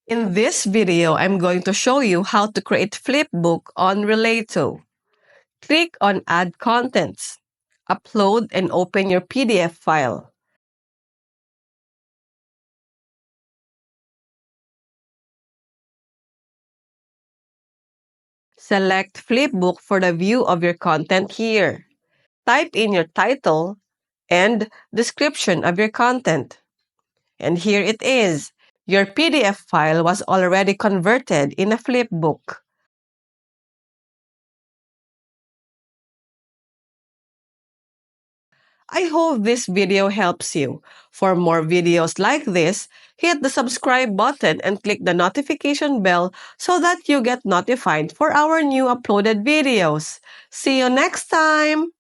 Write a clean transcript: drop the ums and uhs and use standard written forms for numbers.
In this video, I'm going to show you how to create Flipbook on Relayto. Click on Add Contents. Upload and open your PDF file. Select Flipbook for the view of your content here. Type in your title and description of your content. And here it is. Your PDF file was already converted in a Flipbook. I hope this video helps you. For more videos like this, hit the subscribe button and click the notification bell so that you get notified for our new uploaded videos. See you next time!